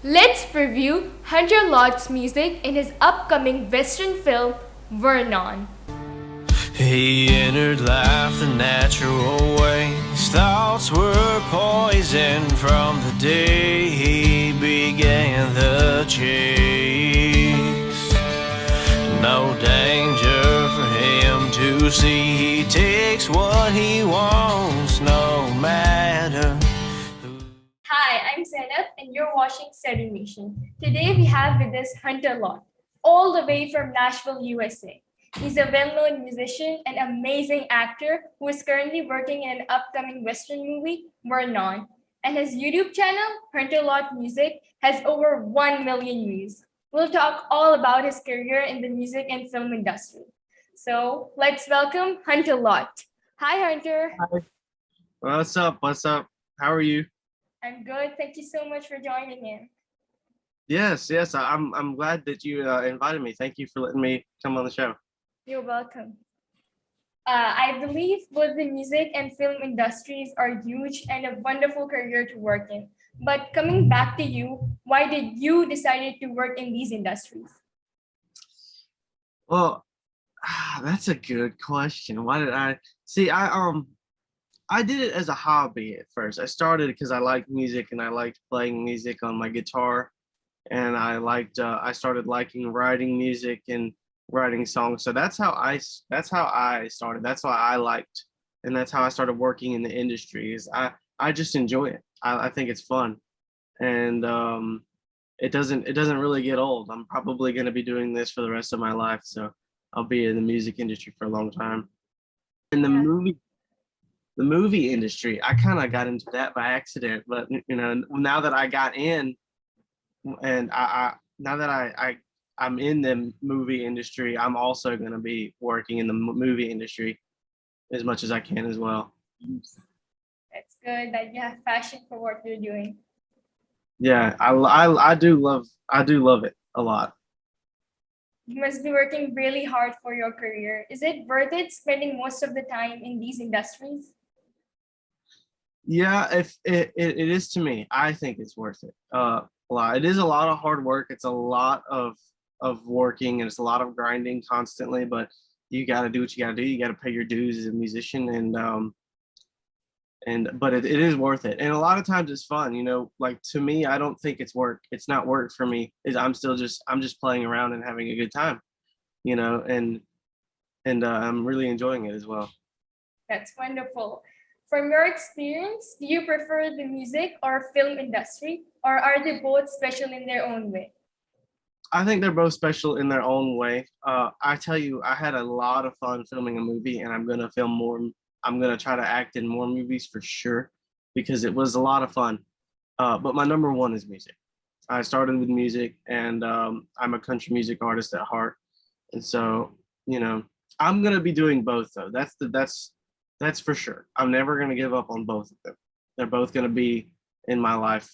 Let's review Hunter Lott's music in his upcoming Western film, Vernon. He entered life the natural way. His thoughts were poisoned from the day he began the chase. No danger for him to see. He takes what he wants, no matter who. Hi, I'm Zainab and you're watching Study Nation. Today we have with us Hunter Lott, all the way from Nashville, USA. He's a well-known musician and amazing actor who is currently working in an upcoming Western movie, Vernon. And his YouTube channel, Hunter Lott Music, has over 1 million views. We'll talk all about his career in the music and film industry. So let's welcome Hunter Lott. Hi, Hunter. Hi. What's up? What's up? How are you? I'm good. Thank you so much for joining in. Yes. I'm glad that you invited me. Thank you for letting me come on the show. You're welcome. I believe both the music and film industries are huge and a wonderful career to work in. But coming back to you, why did you decided to work in these industries? Well, that's a good question. Why did I see? I did it as a hobby at first. I started because I liked music and I liked playing music on my guitar, and I started liking writing music and writing songs. So that's how I started. That's why I liked, and that's how I started working in the industry. I just enjoy it. I think it's fun, and it doesn't really get old. I'm probably going to be doing this for the rest of my life, so I'll be in the music industry for a long time. In Yeah, the movie industry, I kind of got into that by accident, but now that I got in, and I now that I'm in the movie industry, I'm also going to be working in the movie industry as much as I can as well. that's good that you have passion for what you're doing. Yeah, I do love it a lot. You must be working really hard for your career. Is it worth it spending most of the time in these industries? Yeah, if it is to me, I think it's worth it. A lot. It is a lot of hard work. It's a lot of working, and it's a lot of grinding constantly. But you got to do what you got to do. You got to pay your dues as a musician, and but it is worth it. And a lot of times it's fun. Like to me, I don't think it's work. It's not work for me. Is I'm just playing around and having a good time. And I'm really enjoying it as well. That's wonderful. From your experience, do you prefer the music or film industry, or are they both special in their own way? I think they're both special in their own way. I tell you, I had a lot of fun filming a movie, and I'm gonna film more. I'm gonna try to act in more movies for sure, because it was a lot of fun. But my number one is music. I started with music, and I'm a country music artist at heart, and so you know, I'm gonna be doing both though. That's for sure. I'm never gonna give up on both of them. They're both gonna be in my life,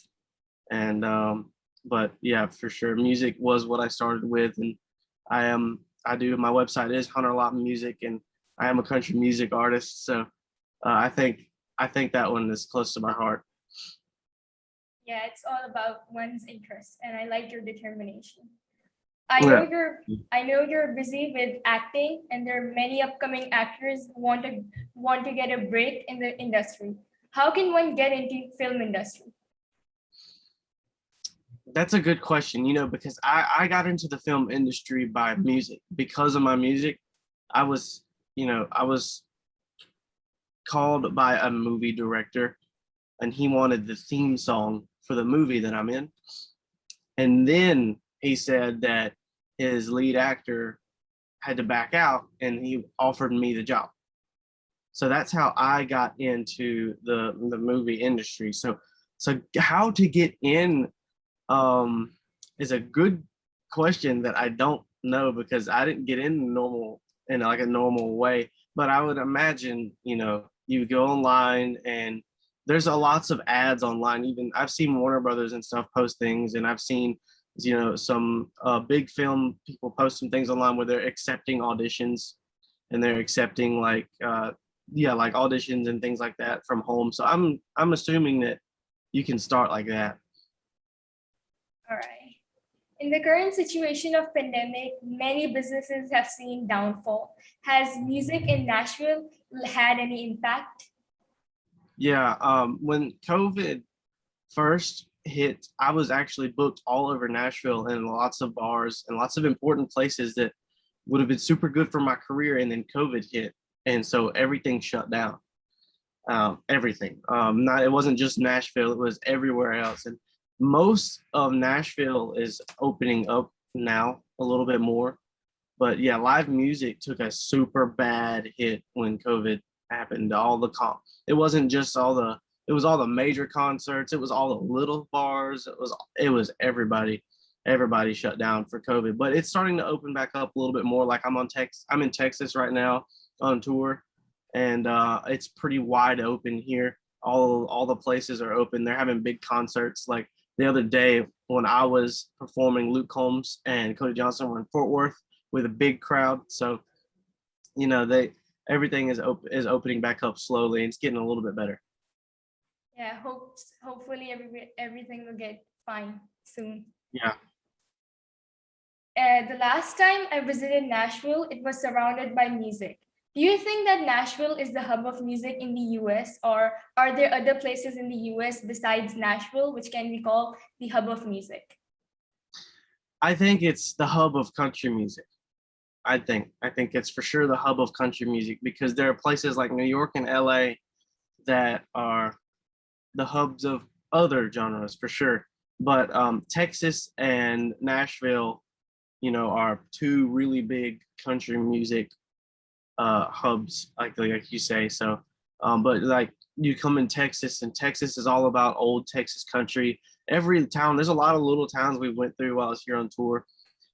and but yeah, for sure, music was what I started with, and I do my website is Hunter Lott Music, and I am a country music artist. So I think that one is close to my heart. Yeah, it's all about one's interest, and I like your determination. I know Yeah. you're I know you're busy with acting, and there are many upcoming actors who want to get a break in the industry. How can one get into film industry? That's a good question, because I got into the film industry by music. Because of my music, I was called by a movie director, and he wanted the theme song for the movie that I'm in. And then he said that his lead actor had to back out, and he offered me the job. So that's how I got into the movie industry. So how to get in um, is a good question that I don't know, because I didn't get in like a normal way. But I would imagine, you go online, and there's a lots of ads online. Even I've seen Warner Brothers and stuff post things, and I've seen some big film people post some things online where they're accepting auditions, and they're accepting like auditions and things like that from home. So I'm assuming that you can start like that. right. In the current situation of pandemic, many businesses have seen downfall. Has music in Nashville had any impact? Yeah, when COVID first hit, I was actually booked all over Nashville and lots of bars and lots of important places that would have been super good for my career. And then COVID hit, and so everything shut down. Everything. Not, it wasn't just Nashville; it was everywhere else. And most of Nashville is opening up now a little bit more. But yeah, live music took a super bad hit when COVID happened. It wasn't just it was all the major concerts. It was all the little bars. It was everybody shut down for COVID. But it's starting to open back up a little bit more. Like I'm in Texas right now on tour, and it's pretty wide open here. All the places are open. They're having big concerts. Like the other day when I was performing, Luke Combs and Cody Johnson were in Fort Worth with a big crowd. So, they everything is opening back up slowly, and it's getting a little bit better. Yeah, hopefully everything will get fine soon. Yeah. The last time I visited Nashville, it was surrounded by music. Do you think that Nashville is the hub of music in the US, or are there other places in the US besides Nashville which can be called the hub of music? I think it's the hub of country music. I think it's for sure the hub of country music, because there are places like New York and LA that are the hubs of other genres for sure. But Texas and Nashville, are two really big country music hubs, like you say. So, but like you come in Texas, and Texas is all about old Texas country. Every town, there's a lot of little towns we went through while I was here on tour,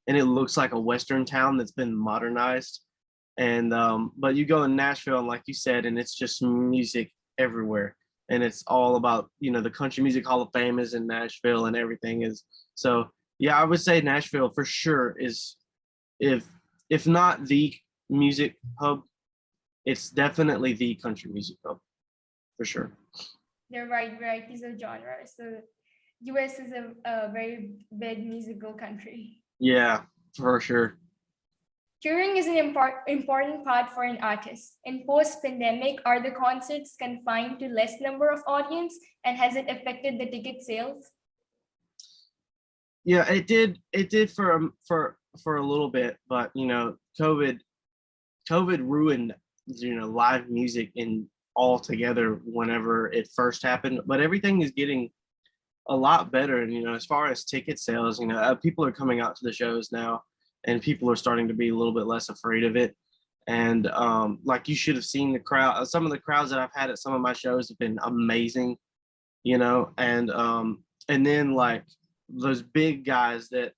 and it looks like a Western town that's been modernized. And but you go in Nashville, and like you said, and it's just music everywhere, and it's all about the Country Music Hall of Fame is in Nashville, and everything is so. Yeah, I would say Nashville for sure is, if not the music hub, it's definitely the country music hub for sure. There are wide varieties of genres. So US is a very big musical country. Yeah, for sure. Touring is an important part for an artist. In post-pandemic, are the concerts confined to less number of audience, and has it affected the ticket sales? Yeah, it did for a little bit, but COVID ruined live music in altogether whenever it first happened. But everything is getting a lot better, and as far as ticket sales, people are coming out to the shows now, and people are starting to be a little bit less afraid of it. And like, you should have seen the crowd. Some of the crowds that I've had at some of my shows have been amazing, and then like those big guys that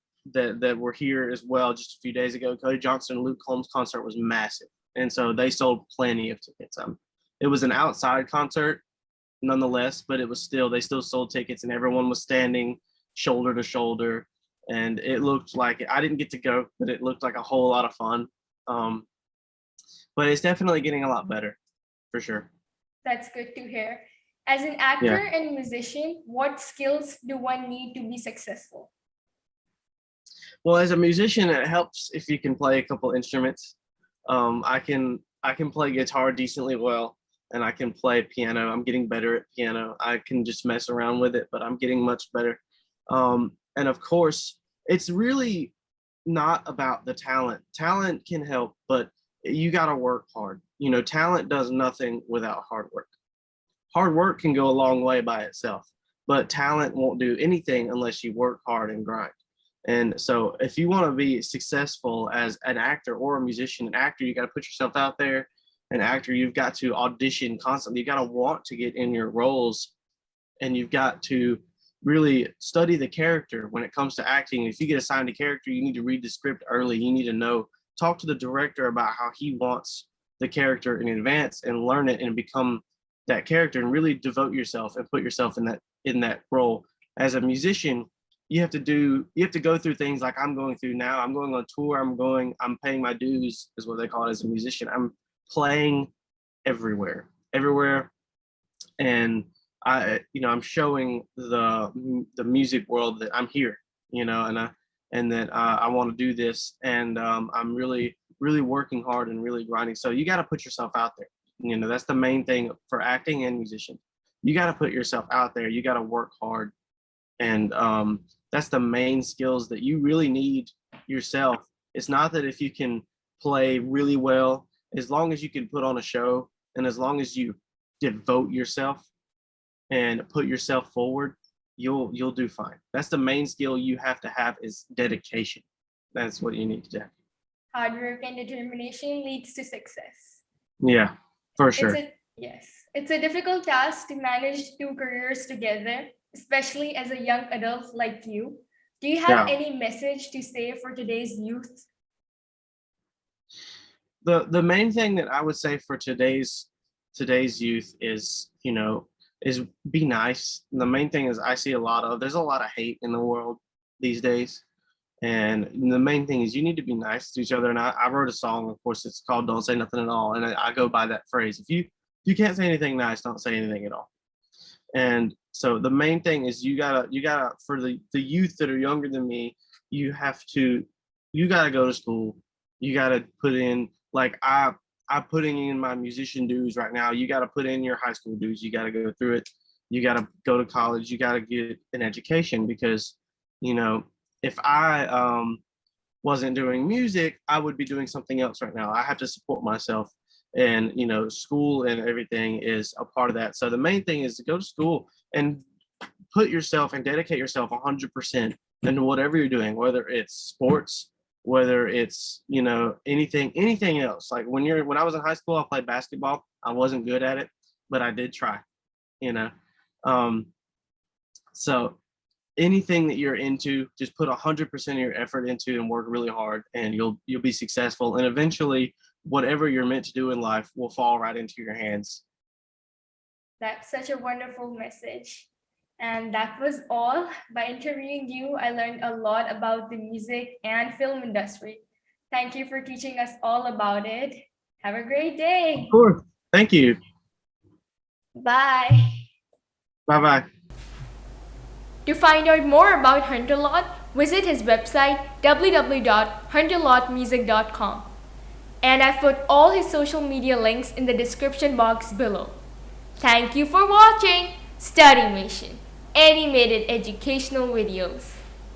were here as well just a few days ago. Cody Johnson and Luke Combs concert was massive, and so they sold plenty of tickets. It was an outside concert nonetheless, but they still sold tickets, and everyone was standing shoulder to shoulder, and it looked like, I didn't get to go, but it looked like a whole lot of fun. But it's definitely getting a lot better for sure. That's good to hear. As an actor and musician, what skills do one need to be successful? Well, as a musician, it helps if you can play a couple instruments. I can play guitar decently well, and I can play piano. I'm getting better at piano. I can just mess around with it, but I'm getting much better. And of course, it's really not about the talent. Talent can help, but you got to work hard. Talent does nothing without hard work. Hard work can go a long way by itself, but talent won't do anything unless you work hard and grind. And so if you want to be successful as an actor or a musician, an actor, you got to put yourself out there. An actor, you've got to audition constantly. You got to want to get in your roles, and you've got to really study the character when it comes to acting. If you get assigned a character, you need to read the script early. You need to talk to the director about how he wants the character in advance, and learn it and become that character, and really devote yourself and put yourself in that role. As a musician, you have to go through things like I'm going through now. I'm going on tour. I'm paying my dues, is what they call it as a musician. I'm playing everywhere, and I'm showing the music world that I'm here. and that I want to do this, and I'm really really working hard and really grinding. So you got to put yourself out there. That's the main thing for acting and musician. You got to put yourself out there. You got to work hard, and that's the main skills that you really need yourself. It's not that if you can play really well, as long as you can put on a show, and as long as you devote yourself and put yourself forward, you'll do fine. That's the main skill you have to have, is dedication. That's what you need to do. Hard work and determination leads to success. Yeah, for sure. Yes, it's a difficult task to manage two careers together, especially as a young adult like you. Do you have any message to say for today's youth? The main thing that I would say for today's youth is, is be nice. The main thing is, there's a lot of hate in the world these days. And the main thing is, you need to be nice to each other. And I wrote a song, of course, it's called "Don't Say Nothing at All," and I go by that phrase. If you can't say anything nice, don't say anything at all. And so the main thing is, you gotta for the youth that are younger than me, you gotta go to school. You gotta put in, like I'm putting in my musician dues right now. You gotta put in your high school dues. You gotta go through it. You gotta go to college. You gotta get an education, because if I wasn't doing music, I would be doing something else right now. I have to support myself, and school and everything is a part of that. So the main thing is to go to school and put yourself and dedicate yourself 100% into whatever you're doing, whether it's sports, whether it's anything else. Like when I was in high school, I played basketball. I wasn't good at it, but I did try. So anything that you're into, just put 100% of your effort into and work really hard, and you'll be successful. And eventually, whatever you're meant to do in life will fall right into your hands. That's such a wonderful message. And that was all. By interviewing you, I learned a lot about the music and film industry. Thank you for teaching us all about it. Have a great day. Of course. Thank you. Bye. Bye-bye. To find out more about Hunter Lott, visit his website www.hunterlottmusic.com. And I've put all his social media links in the description box below. Thank you for watching StudyMation, animated educational videos.